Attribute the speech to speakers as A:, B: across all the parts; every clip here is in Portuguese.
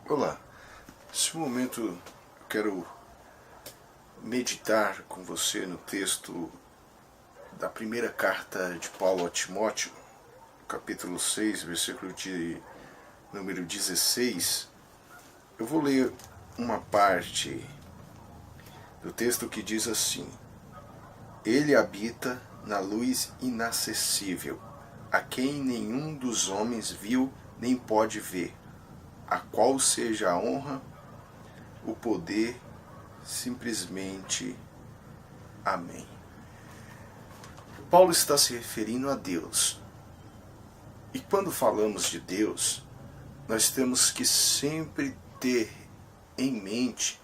A: Olá, nesse momento eu quero meditar com você no texto da primeira carta de Paulo a Timóteo, capítulo 6, versículo de número 16. Eu vou ler uma parte do texto que diz assim: Ele habita na luz inacessível, a quem nenhum dos homens viu nem pode ver, a qual seja a honra, o poder, simplesmente. Amém. Paulo está se referindo a Deus. E quando falamos de Deus, nós temos que sempre ter em mente,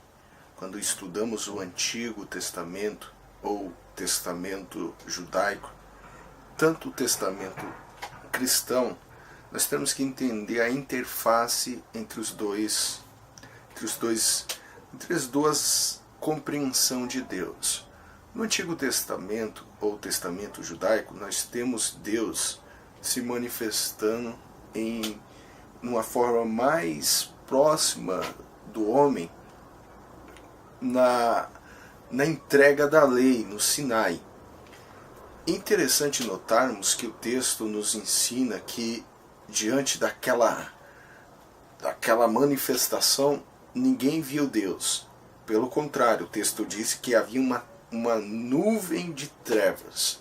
A: quando estudamos o Antigo Testamento ou Testamento judaico, tanto o Testamento cristão, nós temos que entender a interface entre as duas compreensão de Deus. No Antigo Testamento ou Testamento judaico, nós temos Deus se manifestando em uma forma mais próxima do homem na entrega da lei, no Sinai. Interessante notarmos que o texto nos ensina que diante daquela manifestação, ninguém viu Deus. Pelo contrário, o texto diz que havia uma nuvem de trevas.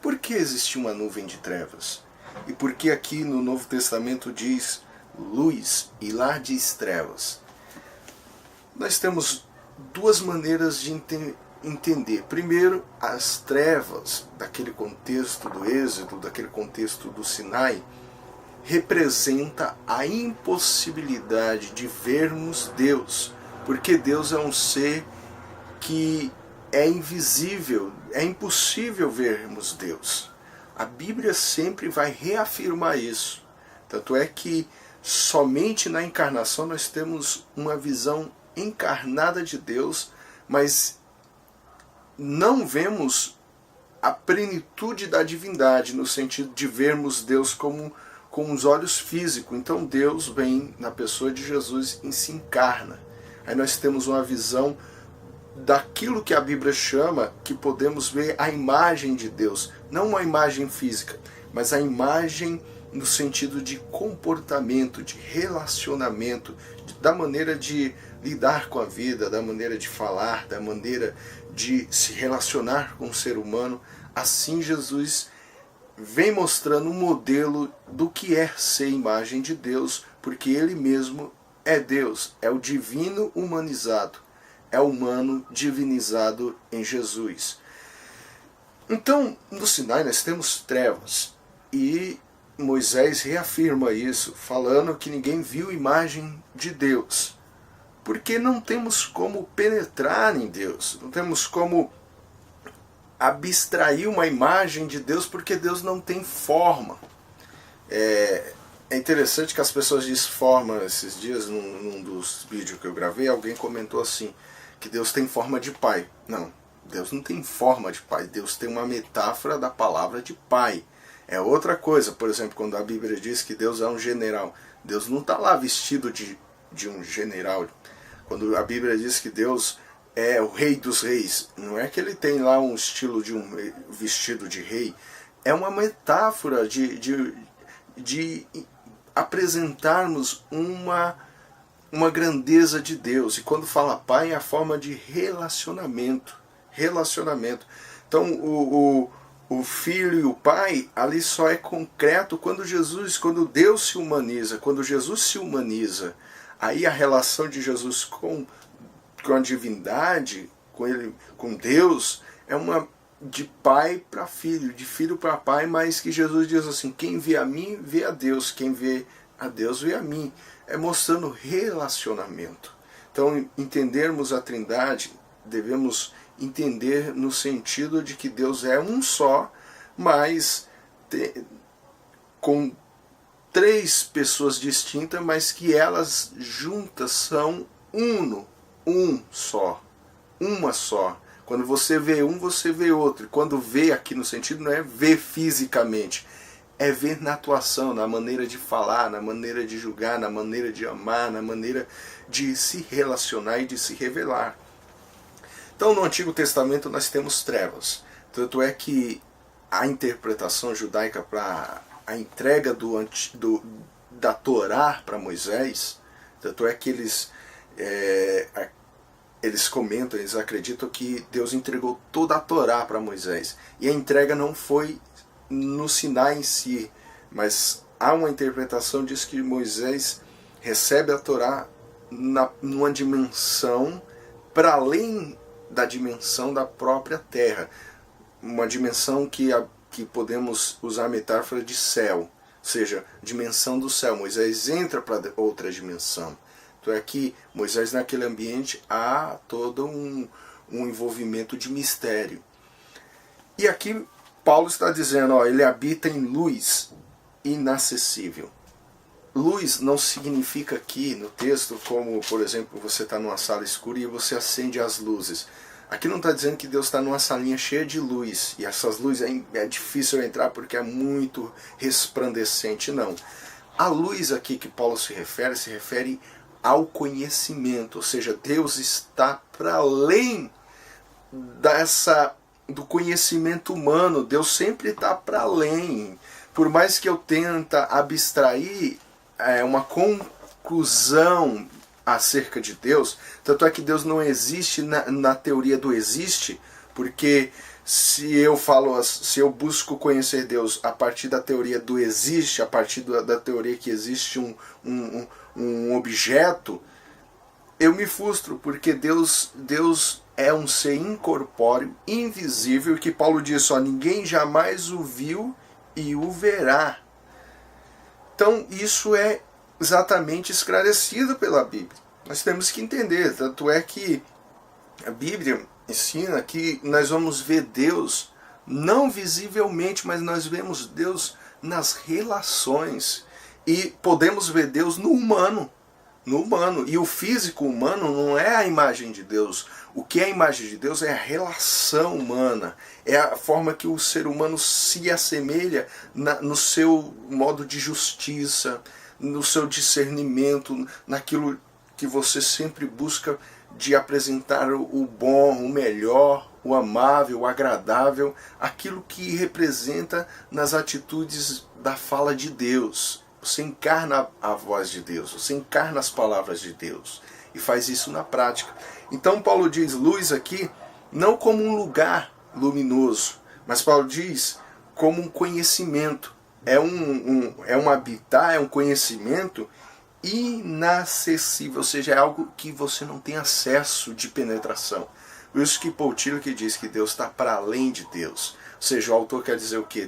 A: Por que existia uma nuvem de trevas? E por que aqui no Novo Testamento diz luz e lá diz trevas? Nós temos duas maneiras de entender. Primeiro, as trevas daquele contexto do Êxodo, daquele contexto do Sinai, representa a impossibilidade de vermos Deus, porque Deus é um ser que é invisível, é impossível vermos Deus. A Bíblia sempre vai reafirmar isso. Tanto é que somente na encarnação nós temos uma visão encarnada de Deus, mas não vemos a plenitude da divindade, no sentido de vermos Deus com os olhos físicos. Então Deus vem na pessoa de Jesus e se encarna. Aí nós temos uma visão daquilo que a Bíblia chama, que podemos ver a imagem de Deus. Não uma imagem física, mas a imagem no sentido de comportamento, de relacionamento, da maneira de lidar com a vida, da maneira de falar, da maneira de se relacionar com o ser humano. Assim Jesus vem mostrando um modelo do que é ser imagem de Deus, porque Ele mesmo é Deus, é o divino humanizado, é o humano divinizado em Jesus. Então, no Sinai nós temos trevas, e Moisés reafirma isso, falando que ninguém viu imagem de Deus, porque não temos como penetrar em Deus, não temos como abstrair uma imagem de Deus, porque Deus não tem forma. É interessante que as pessoas dizem forma. Esses dias, num dos vídeos que eu gravei, alguém comentou assim, que Deus tem forma de pai. Não, Deus não tem forma de pai. Deus tem uma metáfora da palavra de pai. É outra coisa. Por exemplo, quando a Bíblia diz que Deus é um general, Deus não está lá vestido de um general. Quando a Bíblia diz que Deus é o rei dos reis, não é que ele tem lá um estilo de um vestido de rei. É uma metáfora de apresentarmos uma grandeza de Deus. E quando fala pai, é a forma de relacionamento. Então o filho e o pai ali só é concreto quando Deus se humaniza. Quando Jesus se humaniza, aí a relação de Jesus com a divindade, com Deus, é uma de pai para filho, de filho para pai, mas que Jesus diz assim: quem vê a mim, vê a Deus, quem vê a Deus, vê a mim. É mostrando relacionamento. Então, entendermos a Trindade, devemos entender no sentido de que Deus é um só, mas com três pessoas distintas, mas que elas juntas são um só, uma só. Quando você vê um, você vê outro. E quando vê aqui no sentido não é ver fisicamente, é ver na atuação, na maneira de falar, na maneira de julgar, na maneira de amar, na maneira de se relacionar e de se revelar. Então no Antigo Testamento nós temos trevas. Tanto é que a interpretação judaica para a entrega da Torá para Moisés, tanto é que eles comentam, eles acreditam que Deus entregou toda a Torá para Moisés. E a entrega não foi no Sinai em si, mas há uma interpretação que diz que Moisés recebe a Torá numa dimensão para além da dimensão da própria terra. Uma dimensão que podemos usar a metáfora de céu, ou seja, dimensão do céu. Moisés entra para outra dimensão. Então é que Moisés naquele ambiente há todo um envolvimento de mistério. E aqui Paulo está dizendo, ele habita em luz inacessível. Luz não significa aqui no texto como, por exemplo, você está numa sala escura e você acende as luzes. Aqui não está dizendo que Deus está numa salinha cheia de luz, e essas luzes é difícil entrar porque é muito resplandecente, não. A luz aqui que Paulo se refere ao conhecimento, ou seja, Deus está para além do conhecimento humano, Deus sempre está para além. Por mais que eu tenta abstrair uma conclusão acerca de Deus, tanto é que Deus não existe na teoria do existe, porque se eu busco conhecer Deus a partir da teoria do existe, a partir da teoria que existe um objeto, eu me frustro, porque Deus é um ser incorpóreo, invisível, que Paulo diz, ninguém jamais o viu e o verá. Então isso é exatamente esclarecido pela Bíblia. Nós temos que entender, tanto é que a Bíblia ensina que nós vamos ver Deus não visivelmente, mas nós vemos Deus nas relações, e podemos ver Deus no humano. E o físico humano não é a imagem de Deus. O que é a imagem de Deus é a relação humana, é a forma que o ser humano se assemelha no seu modo de justiça, no seu discernimento, naquilo que você sempre busca de apresentar o bom, o melhor, o amável, o agradável, aquilo que representa nas atitudes da fala de Deus. Você encarna a voz de Deus, você encarna as palavras de Deus e faz isso na prática. Então Paulo diz luz aqui não como um lugar luminoso, mas Paulo diz como um conhecimento. É um habitar, é um conhecimento inacessível, ou seja, é algo que você não tem acesso de penetração. Por isso que Paul Tillich diz que Deus está para além de Deus. Ou seja, o autor quer dizer o quê?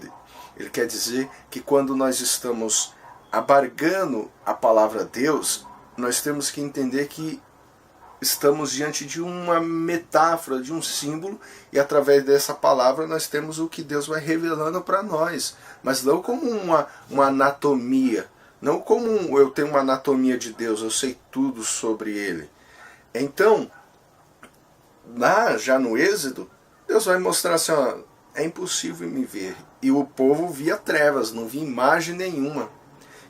A: Ele quer dizer que quando nós estamos abargando a palavra Deus, nós temos que entender que estamos diante de uma metáfora, de um símbolo, e através dessa palavra nós temos o que Deus vai revelando para nós, mas não como uma anatomia, não como eu tenho uma anatomia de Deus, eu sei tudo sobre Ele. Então, já no Êxodo, Deus vai mostrar assim, é impossível me ver, e o povo via trevas, não via imagem nenhuma.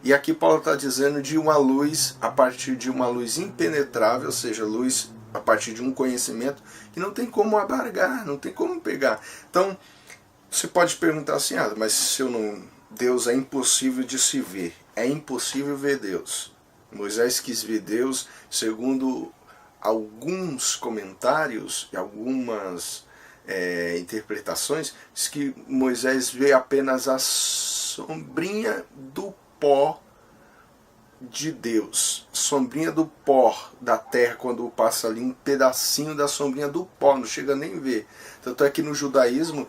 A: E aqui Paulo está dizendo de uma luz, a partir de uma luz impenetrável, ou seja, luz a partir de um conhecimento que não tem como abargar, não tem como pegar. Então, você pode perguntar assim, mas se eu não... Deus é impossível de se ver, é impossível ver Deus. Moisés quis ver Deus, segundo alguns comentários e algumas interpretações, diz que Moisés vê apenas a sombrinha do pó de Deus, sombrinha do pó da terra, quando passa ali um pedacinho da sombrinha do pó, não chega nem a ver. Tanto é que no judaísmo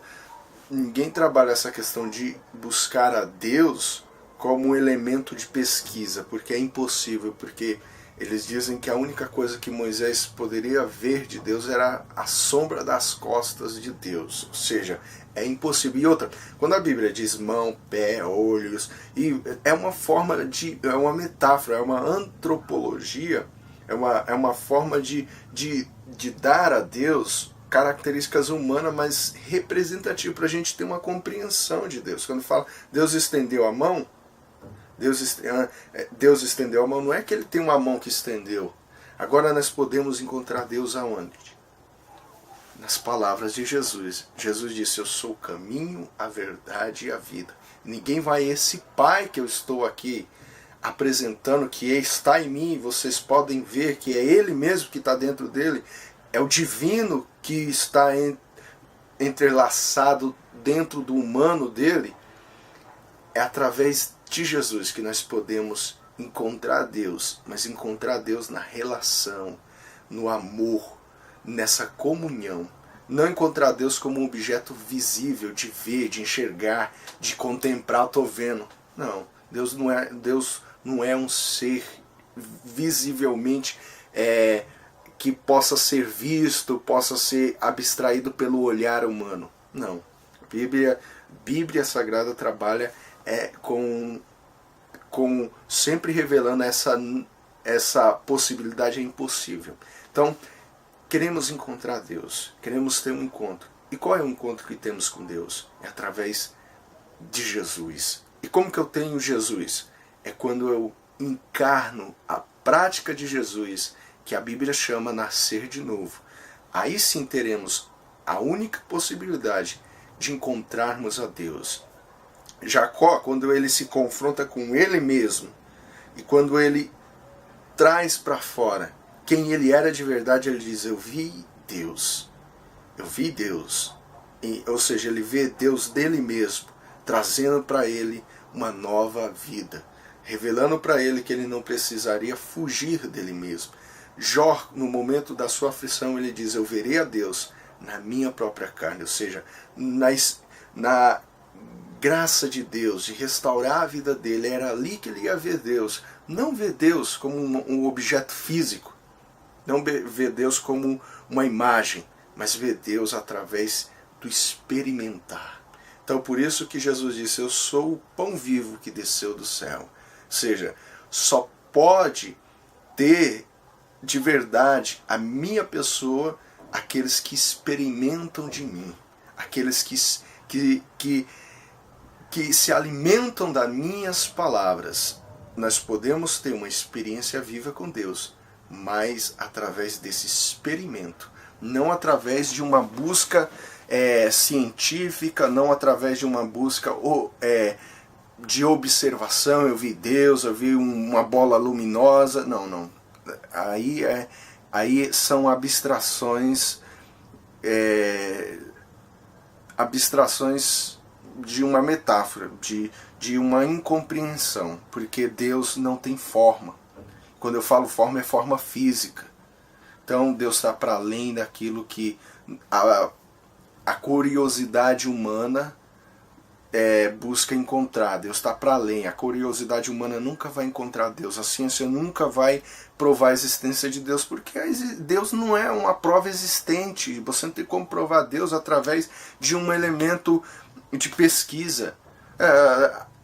A: ninguém trabalha essa questão de buscar a Deus como um elemento de pesquisa, porque é impossível, porque eles dizem que a única coisa que Moisés poderia ver de Deus era a sombra das costas de Deus, ou seja, é impossível. E outra, quando a Bíblia diz mão, pé, olhos, e é uma forma é uma metáfora, é uma antropologia, é uma forma de dar a Deus características humanas, mas representativo para a gente ter uma compreensão de Deus. Quando fala Deus estendeu a mão, Deus estendeu a mão, não é que ele tem uma mão que estendeu. Agora nós podemos encontrar Deus aonde? Nas palavras de Jesus. Jesus disse: eu sou o caminho, a verdade e a vida. Ninguém vai a esse Pai que eu estou aqui apresentando, que está em mim, vocês podem ver que é Ele mesmo que está dentro dele, é o divino que está entrelaçado dentro do humano dele. É através de Jesus que nós podemos encontrar Deus, mas encontrar Deus na relação, no amor, nessa comunhão. Não encontrar Deus como um objeto visível, de ver, de enxergar, de contemplar, estou vendo. Não, Deus não é um ser visivelmente que possa ser visto, possa ser abstraído pelo olhar humano. Não. A Bíblia Sagrada trabalha com sempre revelando essa possibilidade impossível. Então, queremos encontrar Deus, queremos ter um encontro. E qual é o encontro que temos com Deus? É através de Jesus. E como que eu tenho Jesus? É quando eu encarno a prática de Jesus, que a Bíblia chama nascer de novo. Aí sim teremos a única possibilidade de encontrarmos a Deus. Jacó, quando ele se confronta com ele mesmo, e quando ele traz para fora quem ele era de verdade, ele diz: eu vi Deus. Eu vi Deus. Ou seja, ele vê Deus dele mesmo, trazendo para ele uma nova vida, revelando para ele que ele não precisaria fugir dele mesmo. Jó, no momento da sua aflição, ele diz: eu verei a Deus na minha própria carne. Ou seja, na graça de Deus, de restaurar a vida dele, era ali que ele ia ver Deus. Não ver Deus como um objeto físico, não ver Deus como uma imagem, mas ver Deus através do experimentar. Então por isso que Jesus disse: eu sou o pão vivo que desceu do céu. Ou seja, só pode ter de verdade a minha pessoa aqueles que experimentam de mim, aqueles que se alimentam das minhas palavras. Nós podemos ter uma experiência viva com Deus, mas através desse experimento, não através de uma busca científica, não através de uma busca de observação. Eu vi Deus, eu vi uma bola luminosa. Não. Aí são abstrações de uma metáfora, de uma incompreensão, porque Deus não tem forma. Quando eu falo forma, é forma física. Então Deus está para além daquilo que a curiosidade humana busca encontrar. Deus está para além. A curiosidade humana nunca vai encontrar Deus. A ciência nunca vai provar a existência de Deus, porque Deus não é uma prova existente. Você não tem como provar Deus através de um elemento de pesquisa.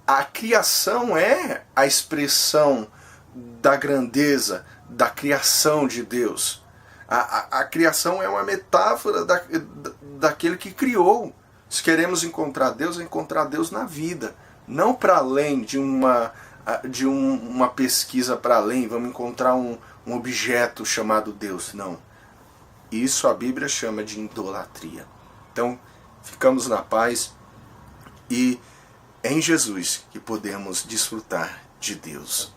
A: A criação é a expressão da grandeza, da criação de Deus. A criação é uma metáfora daquele que criou. Se queremos encontrar Deus na vida, não para além de uma pesquisa para além, vamos encontrar um objeto chamado Deus. Não. Isso a Bíblia chama de idolatria. Então, ficamos na paz, e é em Jesus que podemos desfrutar de Deus.